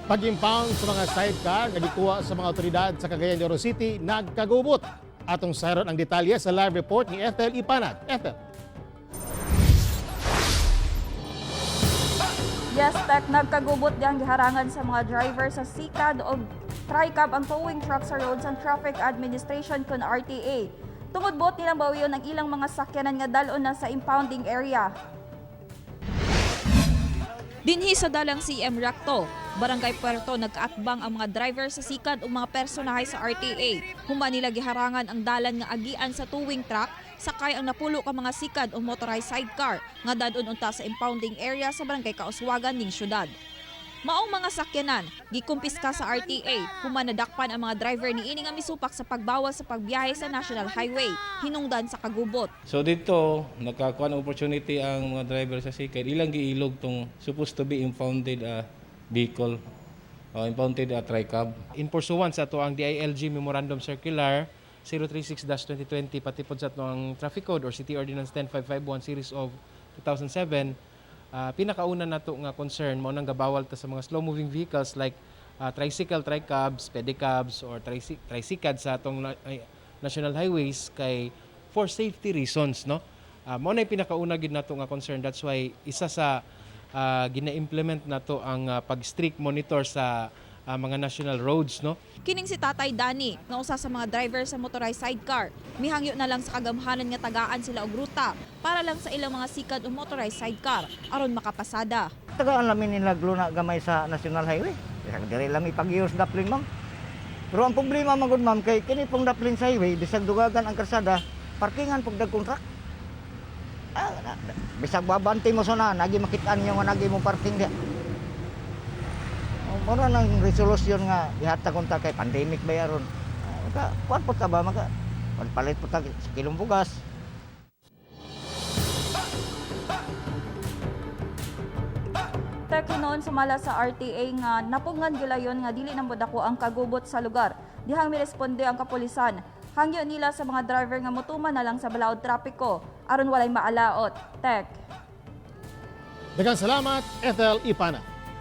Pag-impound sa mga sidecar nga gikuha sa mga otoridad sa Cagayan de Oro City nagkagubot. Atong sayron ang detalye sa live report ni Ethel Ipanag. Ethel. Yes, Tech, nagkagubot diyang giharangan sa mga driver sa SICAD o TRICAB ang towing truck sa Roads and Traffic Administration kun RTA. Tungod bot nilang bawiyon ang ilang mga sakyanan nga dalon na sa impounding area. Dinhi sa dalang CM Recto, Barangay Puerto nagkaatbang ang mga driver sa SICAD o mga personahe sa RTA. Human nila giharangan ang dalan nga agian sa towing truck, sakay ang napulo ka mga SICAD o motorized sidecar nga dadon unta sa impounding area sa Barangay Kauswagan ning syudad. Maong mga sakyanan, gikumpiska sa RTA, human nadakpan ang mga driver ni ini nga misupak sa pagbawas sa pagbiyahe sa National Highway, hinungdan sa kagubot. So dito, nagkakuha ng opportunity ang mga driver sa SICAD. Ilang giilog tong supposed to be impounded vehicle, impounded TRICAB. In pursuance sa ito ang DILG Memorandum Circular 036-2020 pati po sa ito ang Traffic Code or City Ordinance 10551 Series of 2007, pinakauna na ito nga concern mo nang gabawal ta sa mga slow-moving vehicles like tricycle, tricabs, pedicabs, or tricycad sa atong national highways kay for safety reasons, no? Mo na pinakauna gid nato nga concern. That's why isa sa gina-implement nato ang pag-strict monitor sa mga national roads, no? Kining si Tatay Dani, nga usa sa mga driver sa motorized sidecar, mihangyo na lang sa kagamhanan nga tagaan sila og ruta para lang sa ilang mga SICAD o motorized sidecar aron makapasada. Tagaan lamin nila gluna gamay sa National Highway. Bisag diri lami pag-ios daplin, ma'am. Pero ang problema magud, ma'am, kay kini pong daplin sa highway bisag dugagan ang kalsada, parkingan pag dagkong truck. Bisag babanti mo sana, nagi makitaan yung nagi mo parking dia. Muna ng resolusyon nga ihata konta kay pandemic ba yaron. Kuan po ta ba maka palit po ta sa kilong bugas. Tekinoon sumala sa RTA nga napungan gilayon nga dili nang dako ang kagubot sa lugar. Dihang miresponde ang kapulisan. Hangyo nila sa mga driver nga motuman na lang sa balaod trapiko aron walay maalaot. Tek. Daghang salamat, Ethel Ipanag.